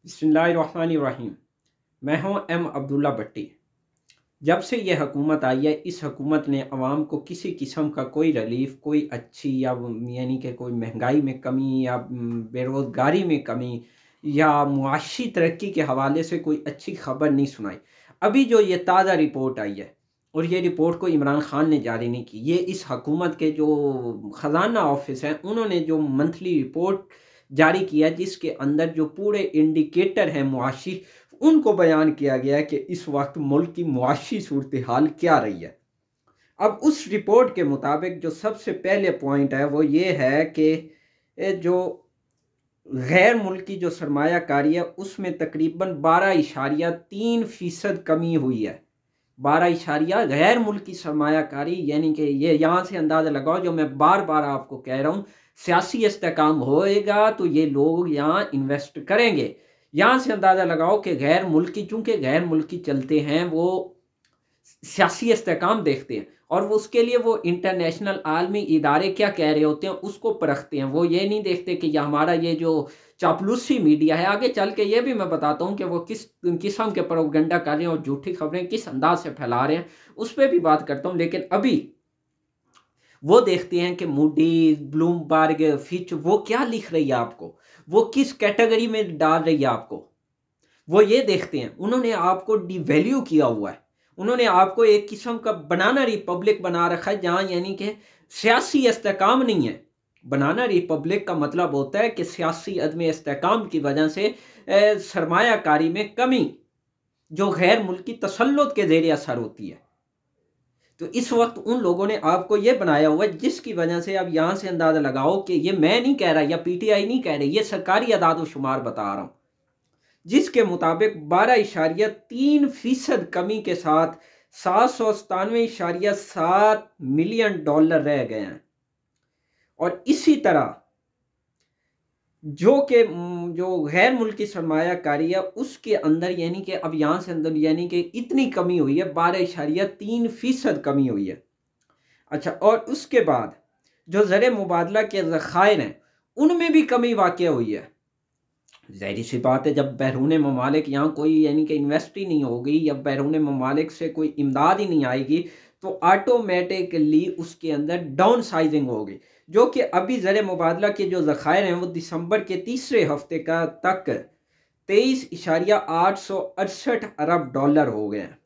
बिस्मिल्लाहिर्रहमानिर्रहीम। मैं हूं एम अब्दुल्ला भट्टी। जब से ये हुकूमत आई है, इस हुकूमत ने अवाम को किसी किस्म का कोई रिलीफ, कोई अच्छी या यानी कि कोई महंगाई में कमी या बेरोज़गारी में कमी या मुआशी तरक्की के हवाले से कोई अच्छी खबर नहीं सुनाई। अभी जो ये ताज़ा रिपोर्ट आई है, और ये रिपोर्ट को इमरान खान ने जारी नहीं की, ये इस हुकूमत के जो ख़जाना ऑफिस हैं उन्होंने जो मंथली रिपोर्ट जारी किया है, जिसके अंदर जो पूरे इंडिकेटर हैं मुआशी, उनको बयान किया गया है कि इस वक्त मुल्क की मुआशी सूरत हाल क्या रही है। अब उस रिपोर्ट के मुताबिक जो सबसे पहले पॉइंट है वो ये है कि जो गैर मुल्की जो सरमायाकारी है उसमें तकरीबन 12.3% कमी हुई है। 12 गैर मुल्की सरमायाकारी, यानी कि ये यहाँ से अंदाज़ा लगाओ, जो मैं बार बार आपको कह रहा हूँ, सियासी इस्तेहकाम होएगा तो ये लोग यहाँ इन्वेस्ट करेंगे। यहाँ से अंदाज़ा लगाओ कि गैर मुल्की, चूँकि गैर मुल्की चलते हैं, वो सियासी इस्तेहकाम देखते हैं और वो उसके लिए वो इंटरनेशनल आलमी इदारे क्या कह रहे होते हैं उसको परखते हैं। वो ये नहीं देखते कि यह हमारा ये जो चापलूसी मीडिया है, आगे चल के ये भी मैं बताता हूँ कि वो किस किस्म के प्रोपेगेंडा कर रहे हैं और झूठी खबरें किस अंदाज से फैला रहे हैं, उस पर भी बात करता हूँ। लेकिन अभी वो देखते हैं कि मूडी, ब्लूमबर्ग, फिच वो क्या लिख रही है आपको, वो किस कैटेगरी में डाल रही है आपको, वो ये देखते हैं। उन्होंने आपको डिवैल्यू किया हुआ है, उन्होंने आपको एक किस्म का बनाना रिपब्लिक बना रखा है, जहाँ यानी कि सियासी इस्तेहकाम नहीं है। बनाना रिपब्लिक का मतलब होता है कि सियासी अदम इस्तेहकाम की वजह से सरमायाकारी में कमी जो गैर मुल्की तसल्लुत के ज़ेर असर होती है। तो इस वक्त उन लोगों ने आपको ये बनाया हुआ है, जिसकी वजह से अब यहाँ से अंदाज़ा लगाओ कि ये मैं नहीं कह रहा या पीटीआई नहीं कह रही, ये सरकारी अदाद शुमार बता रहा हूँ, जिसके मुताबिक 12.3% कमी के साथ $797.7 मिलियन रह गए हैं। और इसी तरह जो गैर मुल्की सरमायाकारी है उसके अंदर, यानी कि अब यहाँ से अंदर यानी कि इतनी कमी हुई है, 12.3% कमी हुई है। अच्छा, और उसके बाद जो ज़र मुबादला के ज़खायर हैं उनमें भी कमी वाक़ हुई है। ज़ाहिर सी बात है, जब बैरून ममालिक यहाँ कोई यानी कि इन्वेस्ट ही नहीं होगी या बैरून ममालिक से कोई इमदाद ही नहीं आएगी, तो ऑटोमेटिकली उसके अंदर डाउन साइजिंग होगी। जो कि अभी ज़र मुबादला के जो ज़खायर हैं वो दिसंबर के तीसरे हफ्ते का तक $23.868 अरब हो गए हैं।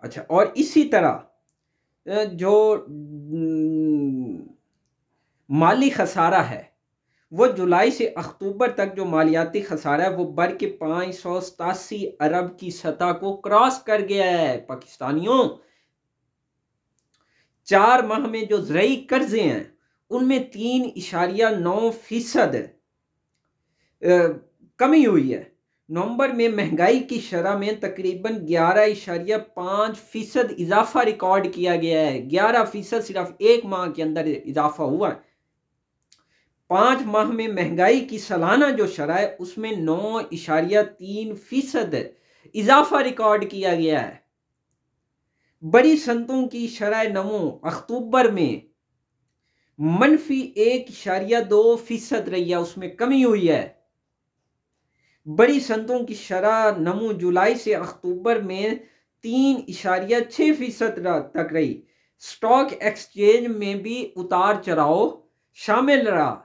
अच्छा, और इसी तरह जो माली खसारा है वो जुलाई से अक्टूबर तक जो मालियाती खसारा है वो बढ़ के 587 अरब की सतह को क्रॉस कर गया है। पाकिस्तानियों, 4 माह में जो ज़रई कर्जे हैं उनमें 3.9% कमी हुई है। नवंबर में महंगाई की शरह में तकरीबन 11.5% इजाफा रिकॉर्ड किया गया है। 11% सिर्फ एक माह के अंदर इजाफा हुआ है। 5 माह में महंगाई की सालाना जो शरह है उसमें 9.3% इजाफा रिकॉर्ड किया गया है। बड़ी सनतों की शरह नमो अक्टूबर में -1.2% रही है, उसमें कमी हुई है। बड़ी सनतों की शरह नमो जुलाई से अक्टूबर में 3.6% तक रही। स्टॉक एक्सचेंज में भी उतार चढ़ाव शामिल रहा।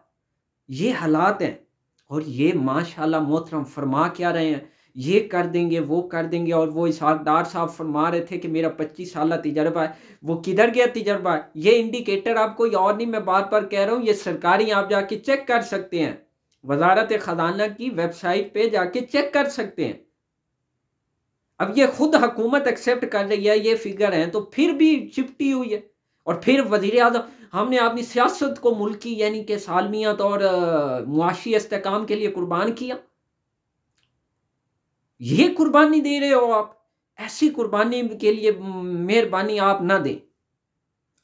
ये हालात हैं, और ये माशाल्लाह मोहतरम फरमा क्या रहे हैं, ये कर देंगे वो कर देंगे। और वो इसहाकडार साहब फरमा रहे थे कि मेरा 25 साल तजर्बा है, वो किधर गया तजर्बा? ये इंडिकेटर आप कोई और नहीं, मैं बात पर कह रहा हूँ, ये सरकारी आप जाके चेक कर सकते हैं, वजारत खजाना की वेबसाइट पे जाके चेक कर सकते हैं। अब ये खुद हुकूमत एक्सेप्ट कर रही है, ये फिगर हैं, तो फिर भी चिपटी हुई है। और फिर वजीर आज़म, हमने अपनी सियासत को मुल्की यानी कि सालमियत और मुआशी इस्तेहकाम के लिए कुर्बान किया। ये कुर्बानी दे रहे हो आप, ऐसी कुर्बानी के लिए मेहरबानी आप ना दें।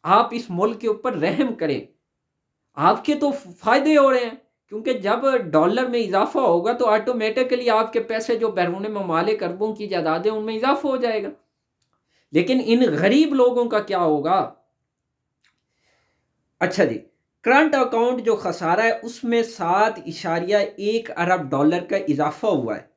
आप इस मुल्क के ऊपर रहम करें, आपके तो फायदे हो रहे हैं, क्योंकि जब डॉलर में इजाफा होगा तो ऑटोमेटिकली आपके पैसे जो बैरून ममालिक अरबों की जायदादें उनमें इजाफा हो जाएगा। लेकिन इन गरीब लोगों का क्या होगा? अच्छा जी, करंट अकाउंट जो खसारा है उसमें 7.1 अरब डॉलर का इजाफा हुआ है।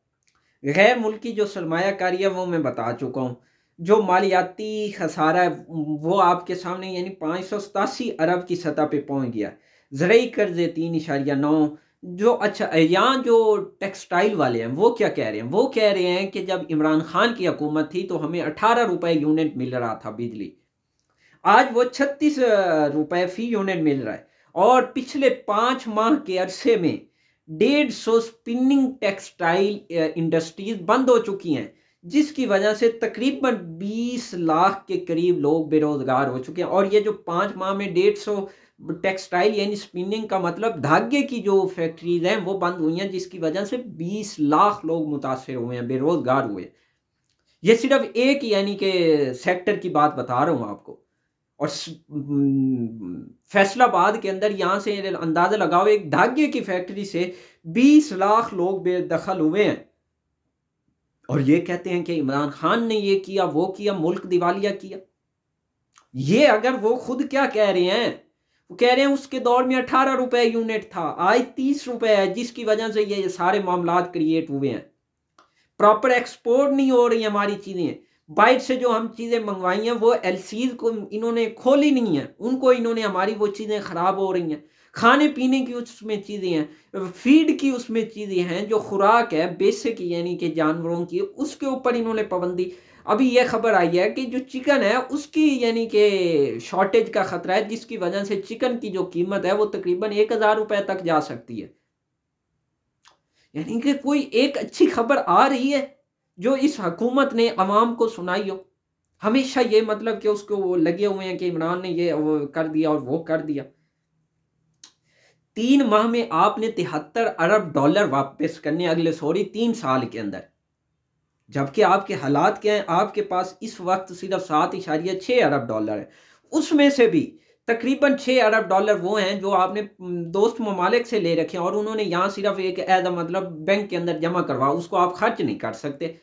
गैर मुल्की जो सरमायाकारी है वो मैं बता चुका हूँ। जो मालियाती खसारा है वो आपके सामने, यानी 587 अरब की सतह पे पहुंच गया। ज़रूरी कर्जे 3.9। जो अच्छा, यहाँ जो टेक्सटाइल वाले हैं वो क्या कह रहे हैं, वो कह रहे हैं कि जब इमरान खान की हुकूमत थी तो हमें 18 रुपए यूनिट मिल रहा था बिजली, आज वो 36 रुपए फी यूनिट मिल रहा है। और पिछले 5 माह के अरसे में 150 स्पिनिंग टेक्सटाइल इंडस्ट्रीज बंद हो चुकी हैं, जिसकी वजह से तकरीबन 20 लाख के करीब लोग बेरोजगार हो चुके हैं। और ये जो 5 माह में 150 टेक्सटाइल यानी स्पिनिंग का मतलब धागे की जो फैक्ट्रीज हैं वो बंद हुई हैं, जिसकी वजह से 20 लाख लोग मुतासर हुए हैं, बेरोजगार हुए। ये सिर्फ एक यानी कि सेक्टर की बात बता रहा हूं आपको। और फैसलाबाद के अंदर यहाँ से अंदाजा लगाओ, एक धागे की फैक्ट्री से 20 लाख लोग बेदखल हुए हैं। और ये कहते हैं कि इमरान खान ने ये किया वो किया, मुल्क दिवालिया किया। ये अगर वो खुद क्या कह रहे हैं, वो कह रहे हैं उसके दौर में 18 रुपए यूनिट था, आज 30 रुपए है, जिसकी वजह से ये सारे मामला क्रिएट हुए हैं। प्रॉपर एक्सपोर्ट नहीं हो रही हमारी चीज़ें। बाहर से जो हम चीज़ें मंगवाई हैं वो एलसीज को इन्होंने खोली नहीं है, उनको इन्होंने हमारी वो चीज़ें ख़राब हो रही हैं। खाने पीने की उसमें चीज़ें हैं, फीड की उसमें चीज़ें हैं, जो खुराक है बेसिक यानी कि जानवरों की, उसके ऊपर इन्होंने पाबंदी। अभी यह खबर आई है कि जो चिकन है उसकी यानी कि शॉर्टेज का ख़तरा है, जिसकी वजह से चिकन की जो कीमत है वो तकरीबन 1000 रुपए तक जा सकती है। यानी कि कोई एक अच्छी खबर आ रही है जो इस हुकूमत ने अवाम को सुनाई हो। हमेशा ये मतलब कि उसको वो लगे हुए हैं कि इमरान ने ये वो कर दिया और वो कर दिया। 3 माह में आपने 73 अरब डॉलर वापस करने अगले 3 साल के अंदर। जबकि आपके हालात क्या हैं, आपके पास इस वक्त सिर्फ 7.6 अरब डॉलर है। उसमें से भी तकरीबन 6 अरब डॉलर वो हैं जो आपने दोस्त ममालिक से ले रखे हैं, और उन्होंने यहाँ सिर्फ एक एज मतलब बैंक के अंदर जमा करवा, उसको आप खर्च नहीं कर सकते।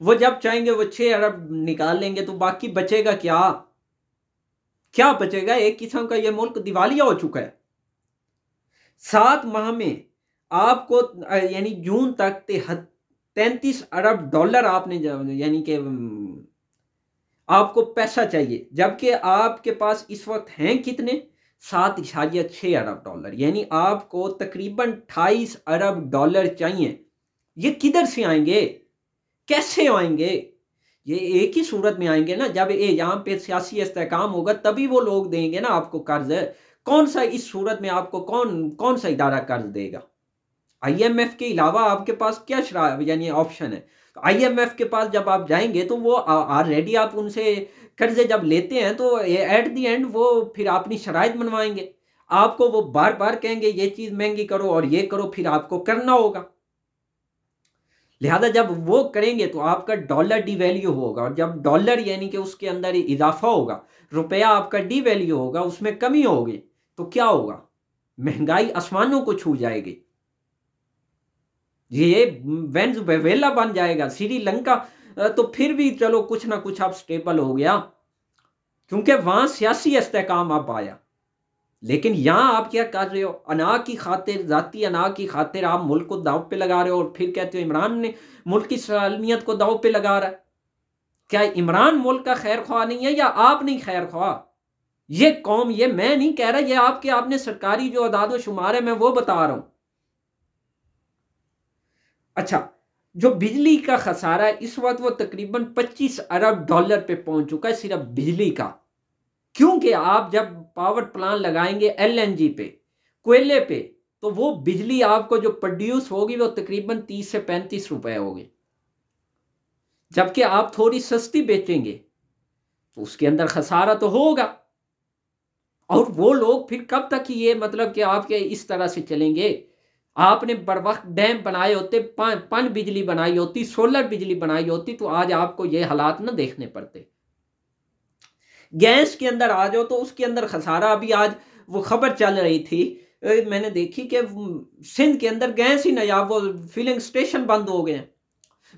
वो जब चाहेंगे वो 6 अरब निकाल लेंगे, तो बाकी बचेगा क्या? क्या बचेगा? एक किस्म का ये मुल्क दिवालिया हो चुका है। 7 माह में आपको यानी जून तक 33 अरब डॉलर आपने यानी कि आपको पैसा चाहिए, जबकि आपके पास इस वक्त हैं कितने? 7.6 अरब डॉलर, यानी आपको तकरीबन 28 अरब डॉलर चाहिए। ये किधर से आएंगे, कैसे आएंगे? ये एक ही सूरत में आएंगे ना, जब ये यहाँ पे सियासी इस्तेहकाम होगा तभी वो लोग देंगे ना आपको कर्ज। कौन सा इस सूरत में आपको कौन कौन सा इदारा कर्ज देगा? आईएमएफ के अलावा आपके पास क्या यानी ऑप्शन है? तो आईएमएफ के पास जब आप जाएंगे तो वो ऑलरेडी आप उनसे कर्जे जब लेते हैं तो एट द एंड वो फिर अपनी शराइत बनवाएंगे। आपको वो बार बार कहेंगे ये चीज़ महंगी करो और ये करो, फिर आपको करना होगा। लिहाजा जब वो करेंगे तो आपका डॉलर डिवैल्यू होगा, और जब डॉलर यानी कि उसके अंदर इजाफा होगा, रुपया आपका डिवैल्यू होगा, उसमें कमी होगी, तो क्या होगा? महंगाई आसमानों को छू जाएगी। ये वेनेजुएला बन जाएगा, श्रीलंका। तो फिर भी चलो कुछ ना कुछ अब स्टेबल हो गया, क्योंकि वहां सियासी इस्तेहकाम अब आया। लेकिन यहाँ आप क्या कर रहे हो? अना की खातिर, जाती अना की खातिर आप मुल्क को दाव पे लगा रहे हो, और फिर कहते हो इमरान ने मुल्क की सलामियत को दाव पे लगा रहा है। क्या इमरान मुल्क का खैर ख्वाह नहीं है, या आप नहीं खैर ख्वाह? ये कौम, ये मैं नहीं कह रहा, ये आपके आपने सरकारी जो अदाद शुमार है मैं वो बता रहा हूं। अच्छा, जो बिजली का खसारा है इस वक्त वो तकरीबन 25 अरब डॉलर पे पहुंच चुका है, सिर्फ बिजली का। क्योंकि आप जब पावर प्लांट लगाएंगे एलएनजी पे, कोयले पे, तो वो बिजली आपको जो प्रोड्यूस होगी वो तकरीबन 30 से 35 रुपए होगी। जबकि आप थोड़ी सस्ती बेचेंगे तो उसके अंदर खसारा तो होगा। और वो लोग फिर कब तक ये मतलब कि आपके इस तरह से चलेंगे? आपने बर वक्त डैम बनाए होते, पन बिजली बनाई होती, सोलर बिजली बनाई होती, तो आज आपको ये हालात ना देखने पड़ते। गैस के अंदर आ जाओ तो उसके अंदर खसारा, अभी आज वो खबर चल रही थी, मैंने देखी कि सिंध के अंदर गैस ही नहीं, वो फिलिंग स्टेशन बंद हो गए हैं।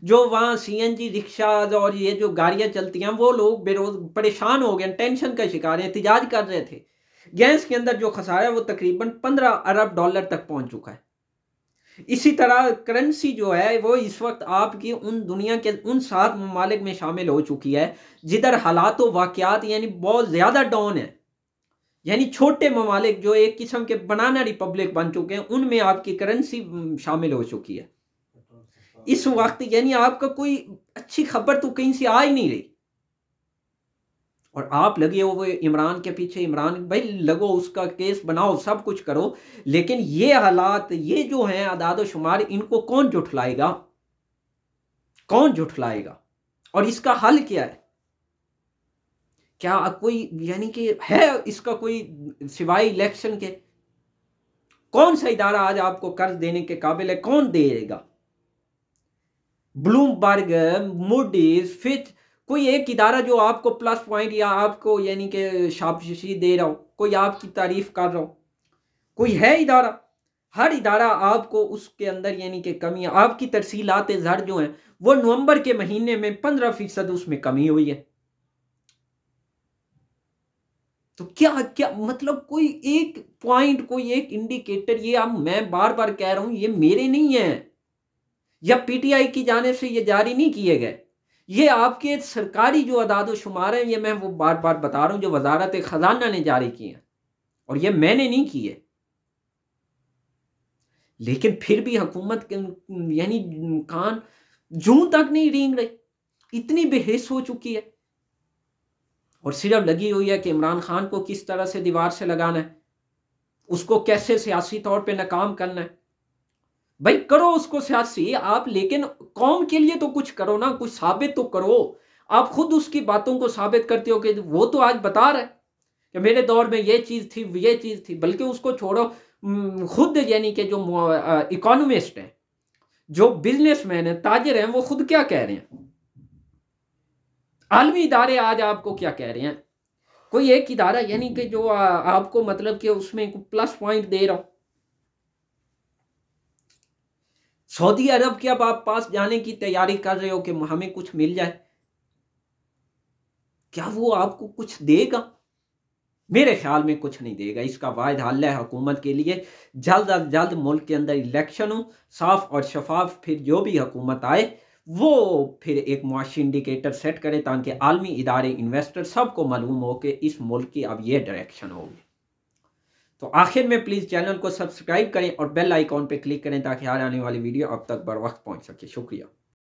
जो वहाँ सीएनजी रिक्शा और ये जो गाड़ियाँ चलती हैं, वो लोग परेशान हो गए, टेंशन का शिकार हैं, एहतिजाज कर रहे थे गैस के अंदर जो खसारा है वो तकरीबन 15 अरब डॉलर तक पहुंच चुका है। इसी तरह करेंसी जो है वो इस वक्त आपकी उन दुनिया के उन 7 ममालिक में शामिल हो चुकी है जिधर हालात व वाक़यात यानी बहुत ज़्यादा डाउन है। यानी छोटे ममालिक जो एक किस्म के बनाना रिपब्लिक बन चुके हैं उनमें आपकी करेंसी शामिल हो चुकी है इस वक्त। यानी आपका कोई अच्छी खबर तो कहीं से आ ही नहीं रही और आप लगे हो वो इमरान के पीछे। इमरान भाई लगो, उसका केस बनाओ, सब कुछ करो, लेकिन ये हालात, ये जो हैं आदाद शुमार, इनको कौन जुठलाएगा? कौन जुठलाएगा? और इसका हल क्या है? क्या कोई यानी कि है इसका कोई सिवाय इलेक्शन के? कौन सा इदारा आज आपको कर्ज देने के काबिल है? कौन देगा? ब्लूमबर्ग, मूडीज, फिच, कोई एक इदारा जो आपको प्लस पॉइंट या आपको यानी कि शाबाशी दे रहा हो, कोई आपकी तारीफ कर रहा हो, कोई है इदारा? हर इदारा आपको उसके अंदर यानी कि कमियां, आपकी तरसीलात ज़र जो हैं वो नवंबर के महीने में 15% उसमें कमी हुई है। तो क्या क्या मतलब कोई एक पॉइंट, कोई एक इंडिकेटर, ये अब मैं बार बार कह रहा हूं, ये मेरे नहीं है या पीटीआई की जाने से ये जारी नहीं किए गए, ये आपके सरकारी जो अदाद शुमार हैं, ये मैं वो बार बार बता रहा हूं जो वजारत खजाना ने जारी किए हैं और ये मैंने नहीं किए। लेकिन फिर भी हुकूमत यानी कान जूं तक नहीं रेंग रही, इतनी बेहिस हो चुकी है और सिर्फ लगी हुई है कि इमरान खान को किस तरह से दीवार से लगाना है, उसको कैसे सियासी तौर पे नाकाम करना है। भाई करो उसको सियासी आप, लेकिन कौम के लिए तो कुछ करो ना, कुछ साबित तो करो। आप खुद उसकी बातों को साबित करते हो कि वो तो आज बता रहा है कि मेरे दौर में ये चीज़ थी, ये चीज़ थी। बल्कि उसको छोड़ो, खुद यानी कि जो इकोनॉमिस्ट हैं, जो बिजनेसमैन हैं, ताजिर हैं, वो खुद क्या कह रहे हैं? आलमी इदारे आज आपको क्या कह रहे हैं? कोई एक इदारा यानी कि जो आपको मतलब कि उसमें प्लस पॉइंट दे रहा हो। सऊदी अरब के अब आप पास जाने की तैयारी कर रहे हो कि हमें कुछ मिल जाए, क्या वो आपको कुछ देगा? मेरे ख्याल में कुछ नहीं देगा। इसका वाहिद हल है हुकूमत के लिए, जल्द अज जल्द मुल्क के अंदर इलेक्शन हो, साफ और शफाफ, फिर जो भी हुकूमत आए वो फिर एक मुआशी इंडिकेटर सेट करे ताकि आलमी इदारे, इन्वेस्टर, सबको मालूम हो कि इस मुल्क की अब ये डायरेक्शन होगी। तो आखिर में प्लीज़ चैनल को सब्सक्राइब करें और बेल आइकॉन पे क्लिक करें ताकि हर आने वाली वीडियो अब तक बर वक्त पहुँच सके। शुक्रिया।